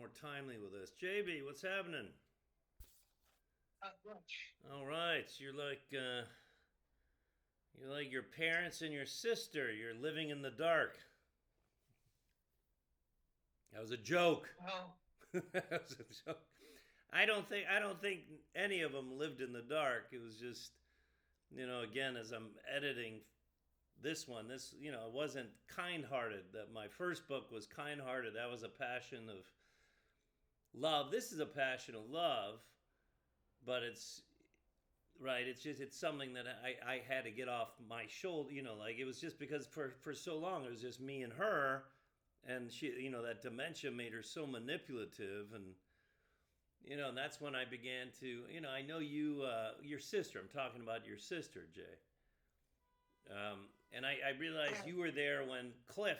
more timely with this. JB, what's happening? Not much. All right, you're like your parents and your sister. You're living in the dark. That was a joke. Well, That was a joke. I don't think any of them lived in the dark. It was just, again, as I'm editing this one, it wasn't kind-hearted. That my first book was kind-hearted. That was a passion of love. This is a passion of love, but it's right. It's something that I had to get off my shoulder. Like it was just because for so long it was just me and her, and she, that dementia made her so manipulative, and that's when I began to, I know you, your sister. I'm talking about your sister, Jay. And I realized yeah, you were there when Cliff,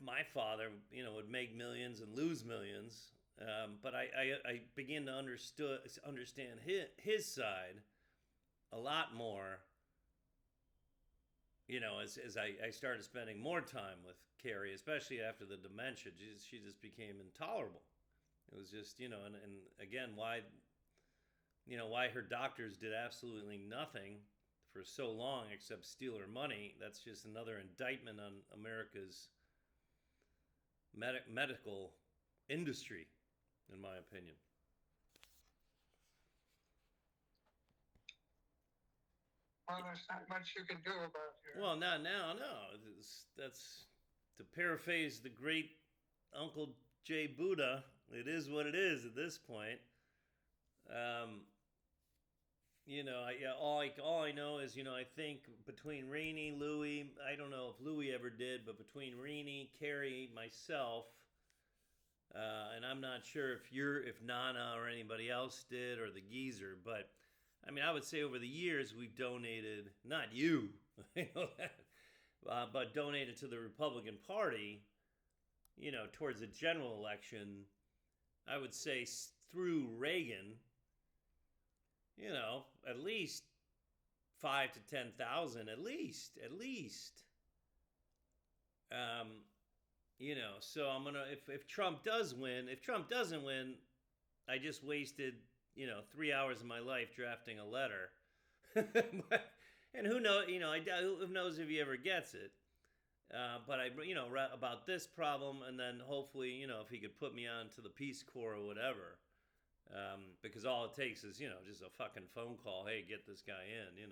my father, would make millions and lose millions. But I began to understand his side a lot more, as I started spending more time with Carrie, especially after the dementia. She just became intolerable. It was just, and again, why her doctors did absolutely nothing for so long except steal her money. That's just another indictment on America's medical industry, in my opinion. well, there's not much you can do about here. Well, not now, no. That's to paraphrase the great Uncle Jay Buddha. It is what it is at this point. Um, all I know is, I think between Rainey, Louie, I don't know if Louie ever did, but between Rainey, Carrie, myself, and I'm not sure if Nana or anybody else did or the geezer, but I mean, I would say over the years we've donated, not you, you know that, but donated to the Republican Party, towards the general election. I would say through Reagan, at least 5 to 10,000, at least. Um, so I'm gonna if Trump does win, if Trump doesn't win, I just wasted 3 hours of my life drafting a letter. And who knows, who knows if he ever gets it. But I, about this problem, and then hopefully, if he could put me on to the Peace Corps or whatever, because all it takes is, just a fucking phone call. Hey, get this guy in.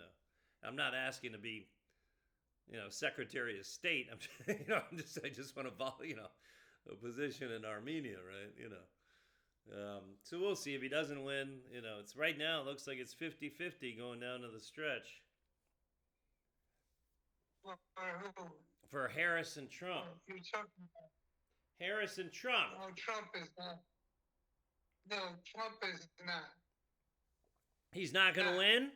I'm not asking to be, Secretary of State. I just want to follow, a position in Armenia, right? So we'll see if he doesn't win. It's right now. It looks like it's 50-50 going down to the stretch For who? for Harris and Trump. You're talking about, Harris and Trump. no, Trump is not. No, Trump is not. He's not going to Not. win.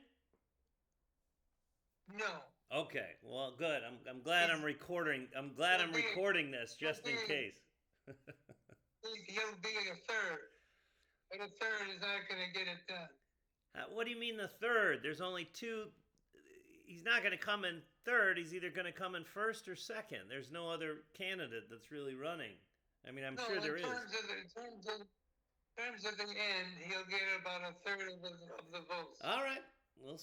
No. Okay, well, good. I'm glad I'm He's, recording. I'm glad he'll I'm be, recording this he'll just in be, case. he'll be a third. But a third is not going to get it done. What do you mean the third? There's only two. He's not going to come in third. He's either going to come in first or second. There's no other candidate that's really running. I mean, I'm sure No, there is. in terms of the end, he'll get about a third of the votes. All right. We'll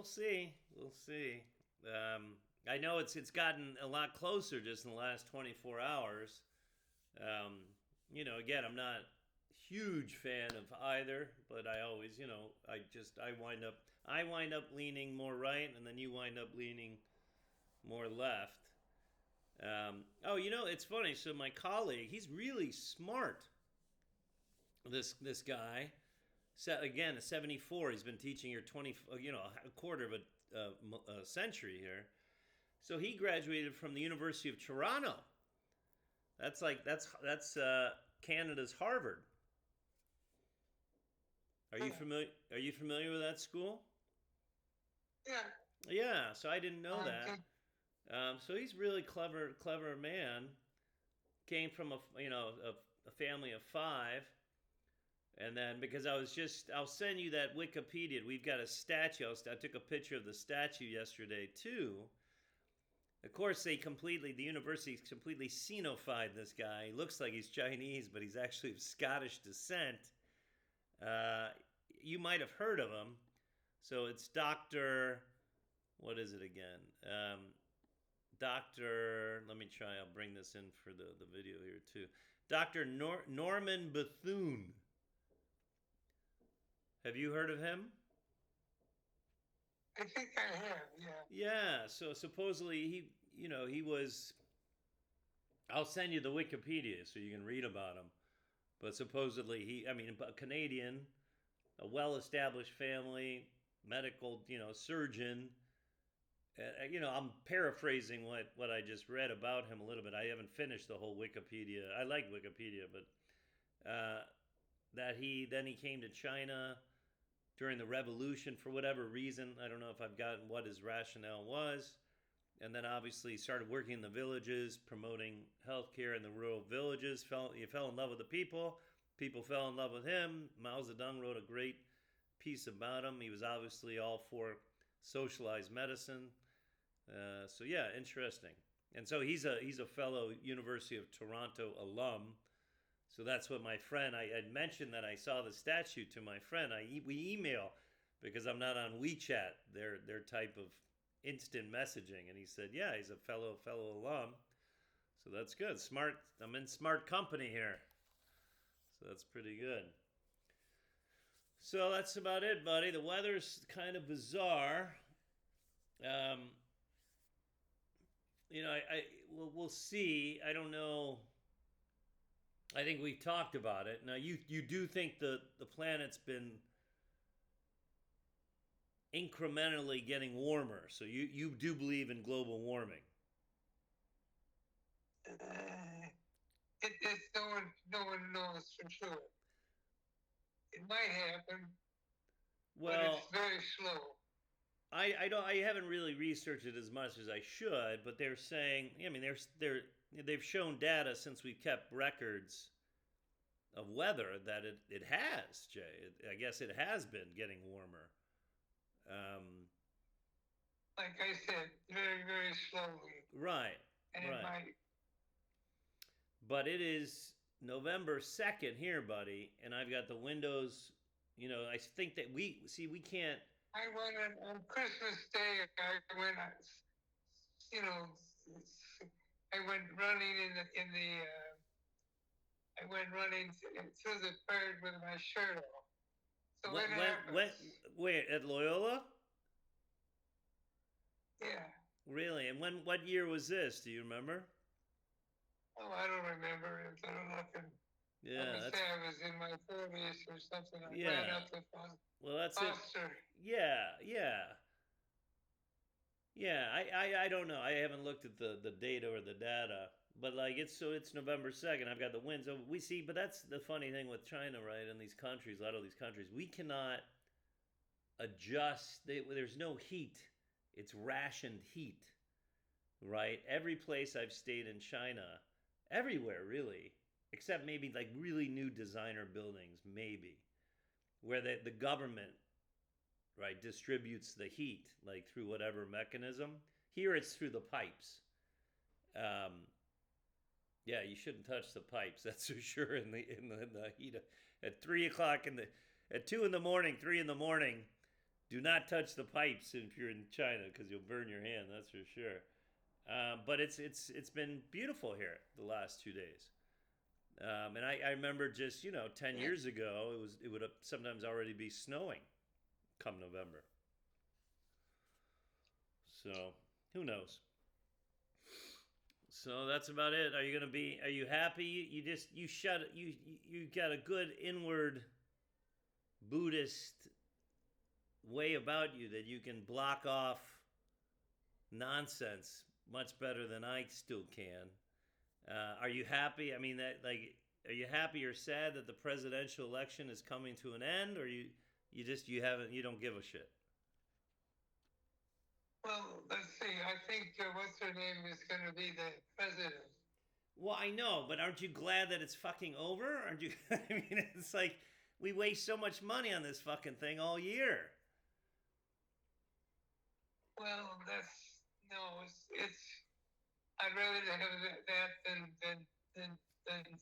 see. We'll see. I know it's gotten a lot closer just in the last 24 hours. Again, I'm not a huge fan of either, but I always, I wind up leaning more right, and then you wind up leaning more left. It's funny. So my colleague, he's really smart. This guy, again, 74. He's been teaching here 20, a quarter of a century here. So he graduated from the University of Toronto. That's Canada's Harvard. Yeah. Are you familiar with that school? Yeah. Yeah. So I didn't know I that. think, So he's really clever man. Came from a family of five, and then because I'll send you that Wikipedia. We've got a statue. I took a picture of the statue yesterday too. Of course, the university's completely xenophied this guy. He looks like he's Chinese, but he's actually of Scottish descent. Uh, you might have heard of him. So it's Dr. What is it again? Dr. Let me try. I'll bring this in for the video here too. Dr. Norman Bethune. Have you heard of him? I think I have, yeah. Yeah. So supposedly he was. I'll send you the Wikipedia so you can read about him. But supposedly a Canadian, a well-established family, medical, surgeon. I'm paraphrasing what I just read about him a little bit. I haven't finished the whole Wikipedia. I like Wikipedia, but that he came to China during the revolution for whatever reason. I don't know if I've gotten what his rationale was. And then obviously started working in the villages, promoting healthcare in the rural villages. He fell in love with the people. People fell in love with him. Mao Zedong wrote a great piece about him. He was obviously all for socialized medicine. So yeah, interesting. And so he's a fellow University of Toronto alum. So that's what my friend, I had mentioned that I saw the statue to my friend. We email because I'm not on WeChat, their type of instant messaging, and he said, yeah, he's a fellow alum. So that's good. Smart. I'm in smart company here. So that's pretty good. So that's about it, buddy. The weather's kind of bizarre. Um, we'll see. I don't know. I think we've talked about it. Now, you do think the planet's been incrementally getting warmer, so you do believe in global warming. It's no one knows for sure. It might happen, but Well, it's very slow. I haven't really researched it as much as I should, but they're saying, they've shown data since we've kept records of weather that it has, Jay. I guess it has been getting warmer. Like I said, very, very slowly. Right. And right. it might. But it is November 2nd here, buddy, and I've got the windows. I think that we can't. I went on Christmas Day. I went, I went running I went running through the bird with my shirt off. So wait, at Loyola? Yeah. Really? And what year was this? Do you remember? Oh, I don't remember. I don't know. Yeah, I was in my 40s or something. I yeah. ran up to Well, that's Foster. Yeah. I don't know. I haven't looked at the data or the data, but it's November 2nd. I've got the winds. So we see, but that's the funny thing with China, right? In these countries, a lot of these countries, we cannot adjust. There's no heat. It's rationed heat, right? Every place I've stayed in China, everywhere really, except maybe like really new designer buildings, maybe, where the government, right, distributes the heat like through whatever mechanism. Here it's through the pipes. Yeah, you shouldn't touch the pipes. That's for sure. In the heat at 3 o'clock at 2 in the morning, 3 in the morning. Do not touch the pipes if you're in China because you'll burn your hand. That's for sure. But it's been beautiful here the last 2 days. And I remember just 10 years ago it would sometimes already be snowing come November. So who knows? So that's about it. Are you happy? You got a good inward Buddhist way about you that you can block off nonsense much better than I still can. Are you happy? I mean, are you happy or sad that the presidential election is coming to an end, or you don't give a shit? Well, let's see. I think what's her name is going to be the president. Well, I know, but aren't you glad that it's fucking over? Aren't you? I mean, it's like we waste so much money on this fucking thing all year. Well, it's I'd rather have that than than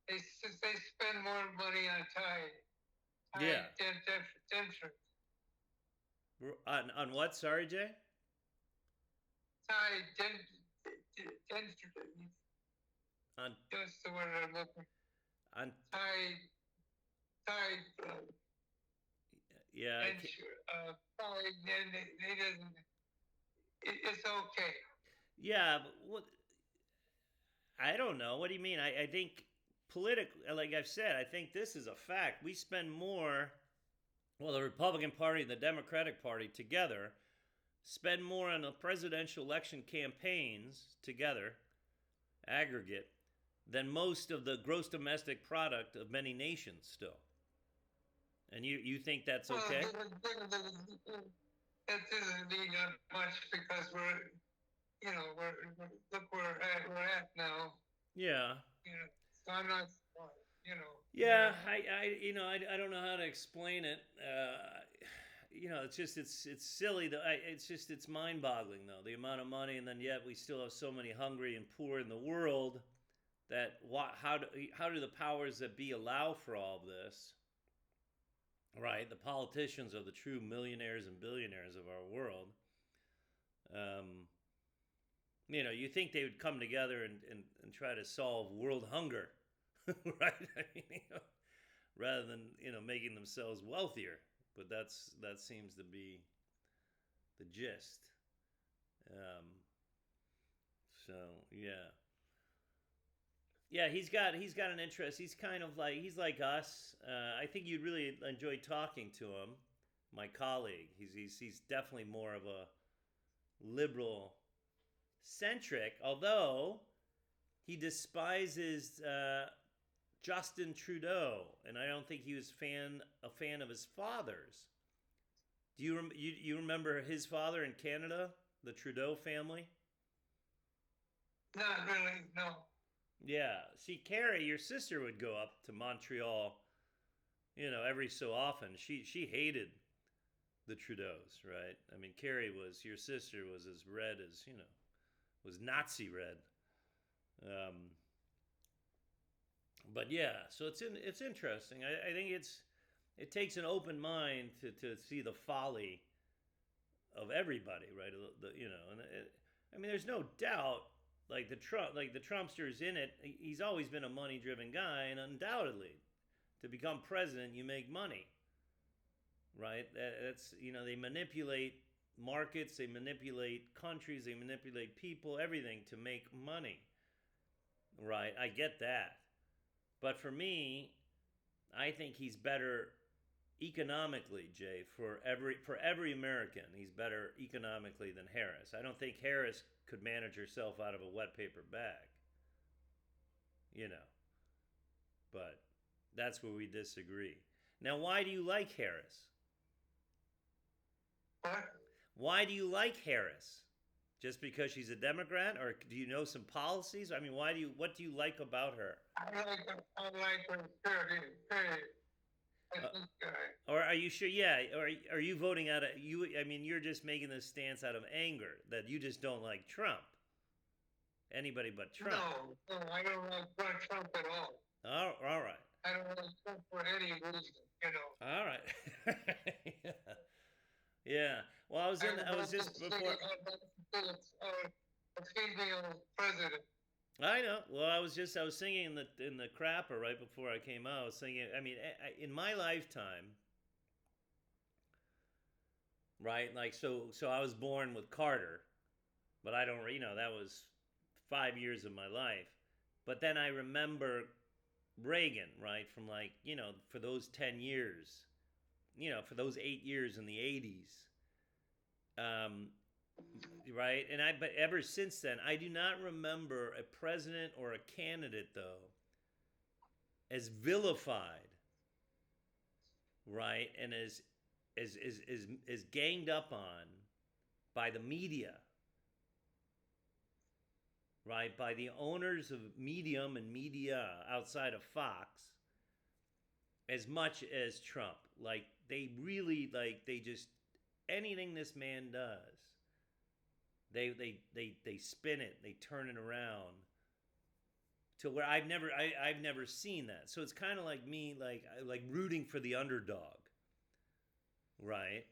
they spend more money on Yeah. dentures, On what? Sorry, Jay. Thai dentures. On That's the word I'm looking. on. Thai Thai Yeah. denture. Thai. They doesn't. It's okay. Yeah. But what? I don't know. What do you mean? I think political. Like I've said, I think this is a fact. We spend more. Well, the Republican Party and the Democratic Party together spend more on the presidential election campaigns together, aggregate, than most of the gross domestic product of many nations still. And you think that's Well, okay? that doesn't mean much because we're look where we're at now. Yeah. You know, so I'm not. You know. Yeah, I don't know how to explain it. It's just it's silly. It's mind-boggling though, the amount of money, and then yet we still have so many hungry and poor in the world. How do the powers that be allow for all of this? Right, the politicians are the true millionaires and billionaires of our world. Um, you think they would come together and try to solve world hunger, right? I mean, rather than making themselves wealthier. But that seems to be the gist. Um, so yeah, yeah, he's got an interest. He's kind of like he's like us. I think you'd really enjoy talking to him. My colleague, he's definitely more of a liberal centric, although he despises Justin Trudeau, and I don't think he was a fan of his father's. Do you remember his father in Canada, the Trudeau family? Not really. No. Yeah. See, Carrie, your sister would go up to Montreal, every so often. She hated the Trudeaus, right? I mean, your sister was as red as was Nazi red. Um, but yeah, so it's interesting. I think it takes an open mind to see the folly of everybody, right? And I mean, there's no doubt. Like the Trumpsters in it, he's always been a money driven guy, and undoubtedly, to become president, you make money, right? That's they manipulate markets, they manipulate countries, they manipulate people, everything to make money, right? I get that. But for me, I think he's better economically, Jay, for every American. He's better economically than Harris. I don't think Harris could manage herself out of a wet paper bag. You know. But that's where we disagree. Now, why do you like Harris? What? Why do you like Harris? Just because she's a Democrat, or do you know some policies? I mean, what do you like about her? I like her. Period. Or are you sure? Yeah. Or are you voting out of you? I mean, you're just making this stance out of anger that you just don't like Trump. Anybody but Trump. No, I don't like Trump at all. All right. I don't like Trump for any reason. All right. Yeah. Yeah. Well, I was just before. A female president. I know. Well, I was singing in the crapper right before I came out. I was singing. I mean, in my lifetime, right? Like so I was born with Carter, but I don't. That was 5 years of my life. But then I remember Reagan, right? From for those 10 years, for those 8 years in the 80s. Right? But ever since then, I do not remember a president or a candidate though as vilified, right, and as ganged up on by the media, right, by the owners of Medium and media outside of Fox, as much as Trump. Like they really they just anything this man does, They spin it, they turn it around to where I've never seen that. So it's kind of like me, like rooting for the underdog, right?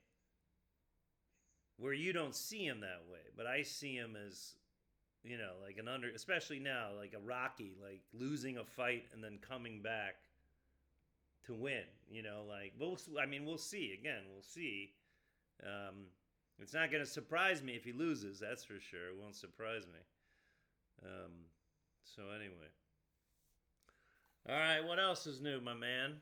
Where you don't see him that way, but I see him as, like an under, especially now, like a Rocky, like losing a fight and then coming back to win. Like I mean, we'll see. Again, we'll see. Um, it's not going to surprise me if he loses. That's for sure. It won't surprise me. Um, so anyway, all right. What else is new, my man?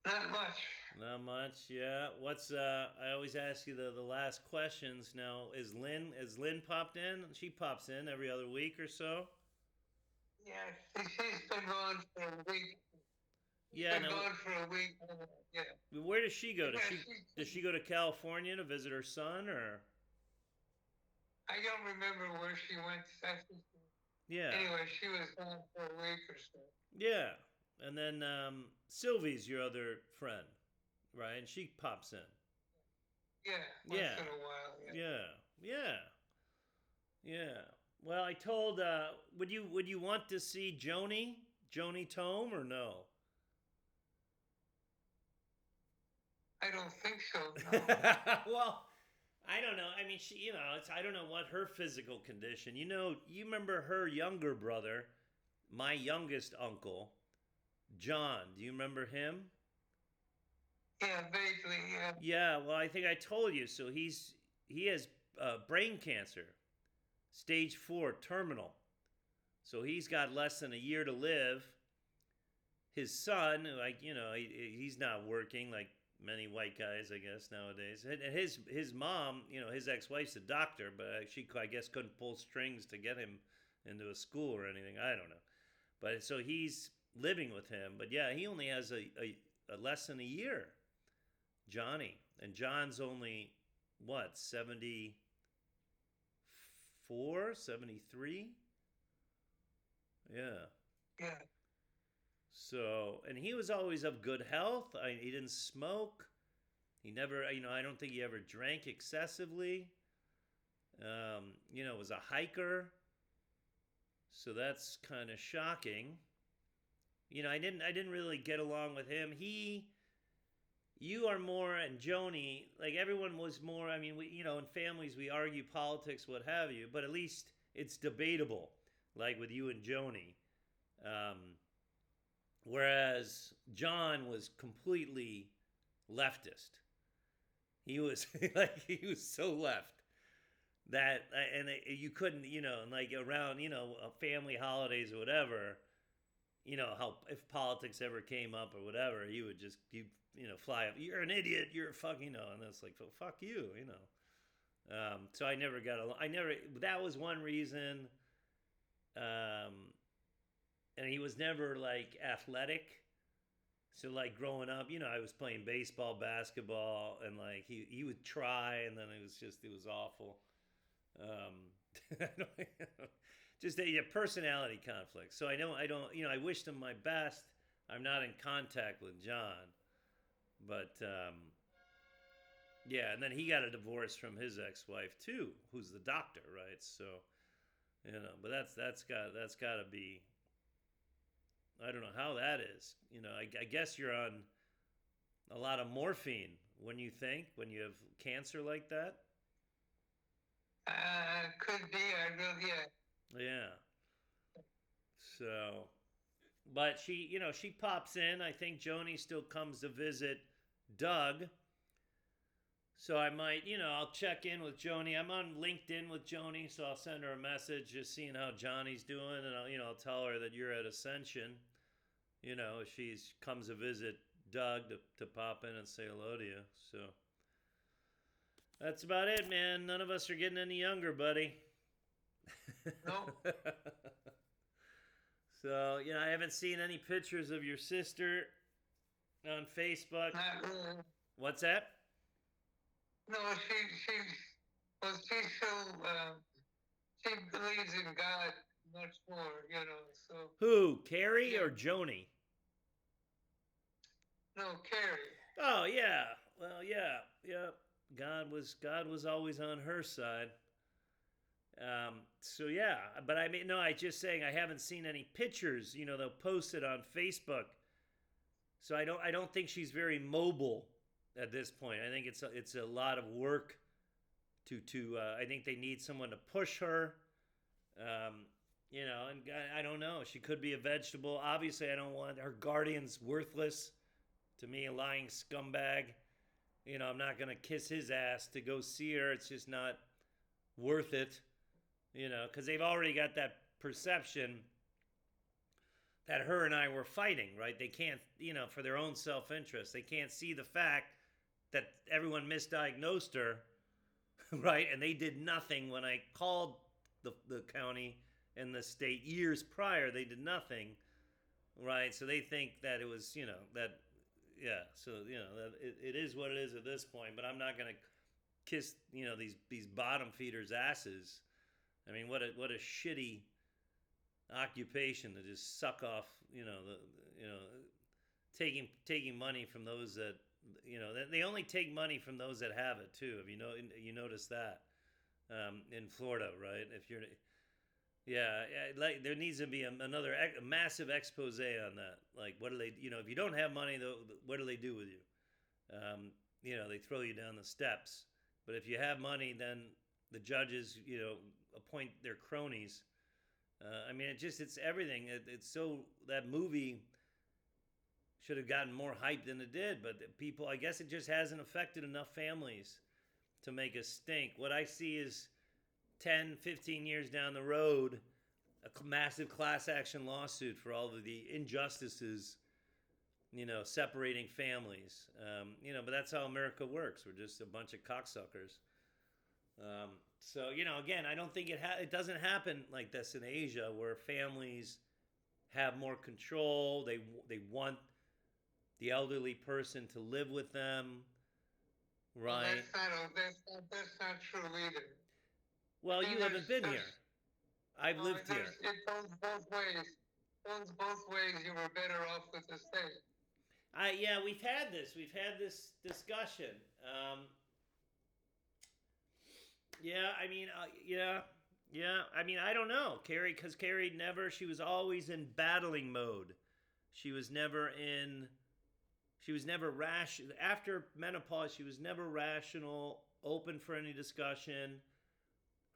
Not much. Not much. Yeah. What's I always ask you the last questions. Now, is Lynn popped in? She pops in every other week or so. Yeah, she's been gone for a week. Yeah. Been Now, gone for a week. Yeah. where does she go? Yeah, Does she go to California to visit her son, or? I don't remember where she went. Yeah. Anyway, she was gone for a week or so. Yeah. And then Sylvie's your other friend, right? And she pops in. Yeah, once in a while. Yeah. Yeah. Yeah. Well, I told. Would you want to see Joni Tome, or no? I don't think so. No. Well, I don't know. I mean, I don't know what her physical condition. You remember her younger brother, my youngest uncle, John. Do you remember him? Yeah, vaguely. Yeah. Yeah. Well, I think I told you. So he has brain cancer, stage 4, terminal. So he's got less than a year to live. His son, he's not working like many white guys, I guess, nowadays. And his mom, his ex-wife's a doctor, but she, I guess, couldn't pull strings to get him into a school or anything. I don't know. But so he's living with him. But yeah, he only has a less than a year, Johnny. And John's only, what, 74, 73? Yeah. Yeah. So, and he was always of good health. He didn't smoke. He never, I don't think he ever drank excessively. Was a hiker. So that's kind of shocking. I didn't really get along with him. You are more, and Joni, like everyone was more. I mean, in families we argue politics, what have you, but at least it's debatable, like with you and Joni. Whereas John was completely leftist. He was he was so left that, and you couldn't, like around, family holidays or whatever, how if politics ever came up or whatever, you would just fly up. You're an idiot. You're a fuck, and it's like, well, fuck you, So I never got along. That was one reason. And he was never like athletic. So like growing up, I was playing baseball, basketball, and like he would try, and then it was awful. Just a personality conflict. So I don't, I wished him my best. I'm not in contact with John, but yeah. And then he got a divorce from his ex-wife too, who's the doctor, right? So, but that's got to be. I don't know how that is. I guess you're on a lot of morphine when you have cancer like that. Could be. I really. Yeah. Yeah. So, but she pops in. I think Joni still comes to visit Doug. So I might, I'll check in with Joni. I'm on LinkedIn with Joni, so I'll send her a message just seeing how Johnny's doing, and I'll tell her that you're at Ascension. If she comes to visit Doug to pop in and say hello to you. So that's about it, man. None of us are getting any younger, buddy. No. So, I haven't seen any pictures of your sister on Facebook. Not really. What's that? No, she's so, she believes in God much more, so. Who, Carrie or Joni? No, Carrie. Oh, yeah. Well, yeah. God was always on her side. So yeah, but I mean, no, I just saying I haven't seen any pictures. They'll post it on Facebook. So I don't think she's very mobile at this point. I think it's a lot of work to I think they need someone to push her. Um, and I don't know. She could be a vegetable. Obviously, I don't want her guardian's worthless to me, a lying scumbag. I'm not gonna kiss his ass to go see her. It's just not worth it. Because they've already got that perception that her and I were fighting, right? They can't, for their own self interest, they can't see the fact that everyone misdiagnosed her, right? And they did nothing when I called the county and the state years prior. They did nothing, right? So they think that it was, that, yeah. So that it is what it is at this point. But I'm not gonna kiss, these bottom feeders' asses. I mean, what a shitty occupation to just suck off, taking money from those that, they only take money from those that have it too. Have you notice that in Florida, right? If you're, yeah, like there needs to be another massive expose on that. Like, what do they, if you don't have money, though, what do they do with you? They throw you down the steps. But if you have money, then the judges, appoint their cronies. I mean, it's everything. It's so, that movie should have gotten more hype than it did. But people, I guess it just hasn't affected enough families to make us stink. What I see is 10, 15 years down the road, a massive class action lawsuit for all of the injustices, separating families. But that's how America works. We're just a bunch of cocksuckers. So again, I don't think it doesn't happen like this in Asia, where families have more control. They want the elderly person to live with them, right? Well, that's not true either. Well, you haven't been here. I've lived here. It goes both ways. Both ways. You were better off with the state. Yeah, we've had this discussion. Yeah, I mean, yeah. I mean, I don't know, Carrie, because Carrie she was always in battling mode. She was never rational. After menopause, she was never rational, open for any discussion.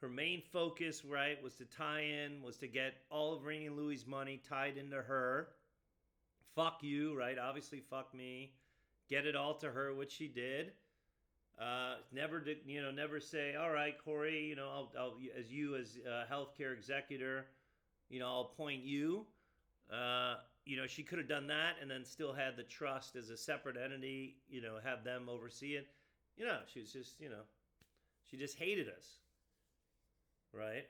Her main focus, right, was to get all of Rainey and Louie's money tied into her. Fuck you, right? Obviously, fuck me. Get it all to her, which she did. Never say, all right, Corey, I'll as you as healthcare executor, I'll appoint you. She could have done that and then still had the trust as a separate entity, have them oversee it. She was just, she just hated us, right?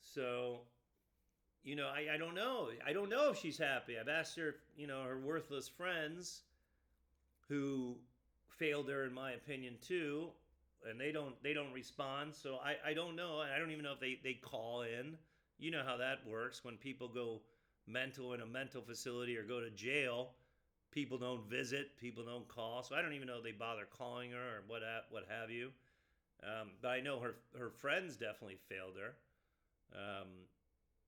So, I don't know. I don't know if she's happy. I've asked her, her worthless friends who failed her, in my opinion, too, and they don't respond. So I don't know. I don't even know if they call in. You know how that works when people go mental in a mental facility or go to jail. People don't visit. People don't call. So I don't even know if they bother calling her or what have you. But I know her friends definitely failed her.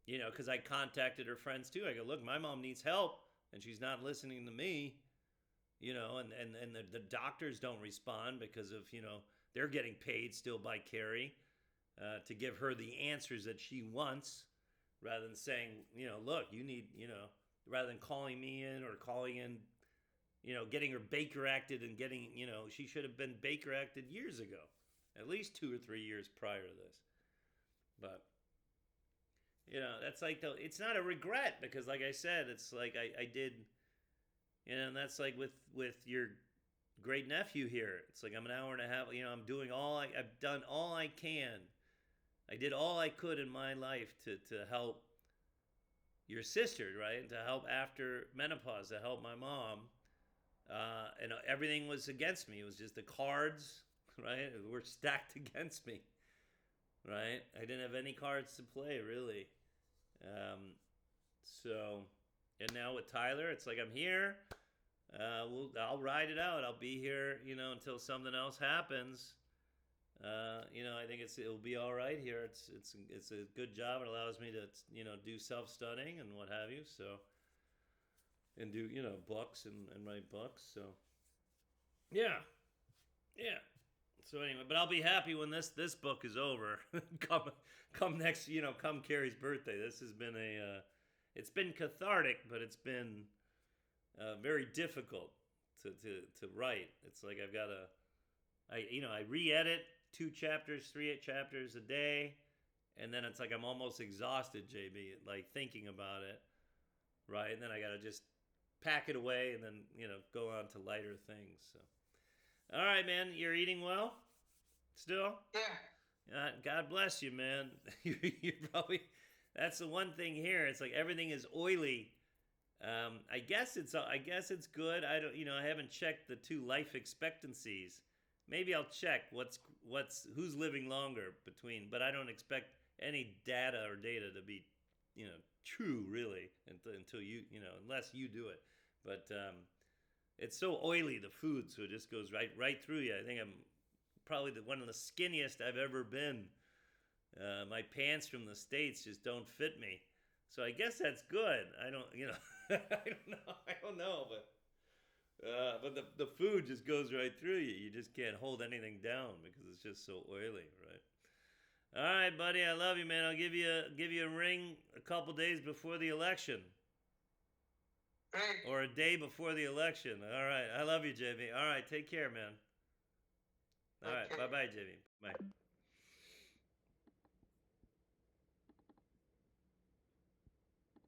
Because I contacted her friends too. I go, look, my mom needs help, and she's not listening to me. And the doctors don't respond because of, they're getting paid still by Carrie to give her the answers that she wants, rather than saying, look, you need, rather than calling me in or calling in, getting her Baker acted and getting, she should have been Baker acted years ago, at least 2 or 3 years prior to this. But, that's like, it's not a regret because, like I said, it's like I did. And that's like with your great nephew here. It's like I'm an hour and a half. I'm doing I've done all I can. I did all I could in my life to help your sister, right? And to help after menopause, to help my mom. And everything was against me. It was just the cards, right? Were stacked against me, right? I didn't have any cards to play, really. And now with Tyler, it's like I'm here. I'll ride it out. I'll be here, until something else happens. I think it'll be all right here. It's a good job. It allows me to do self studying and what have you. So and do books and write books. So yeah, yeah. So anyway, but I'll be happy when this book is over. Come next, come Carrie's birthday. This has been it's been cathartic, but it's been very difficult to write. It's like I've got to, I re-edit 2 chapters, 3 chapters a day, and then it's like I'm almost exhausted, JB, like thinking about it, right? And then I got to just pack it away and then go on to lighter things. So, all right, man, you're eating well, still. Yeah. God bless you, man. You probably that's the one thing here. It's like everything is oily. I guess it's good. I don't I haven't checked the 2 life expectancies. Maybe I'll check who's living longer between, but I don't expect any data to be true really until unless you do it. But it's so oily, the food, so it just goes right through you. I think I'm probably one of the skinniest I've ever been. My pants from the States just don't fit me. So I guess that's good. I don't, I don't know, but the food just goes right through you. You just can't hold anything down because it's just so oily, right? All right, buddy, I love you, man. I'll give you a ring a couple days before the election. Great. Or a day before the election. All right, I love you, JB. All right, take care, man. All right, bye-bye, JB. Bye.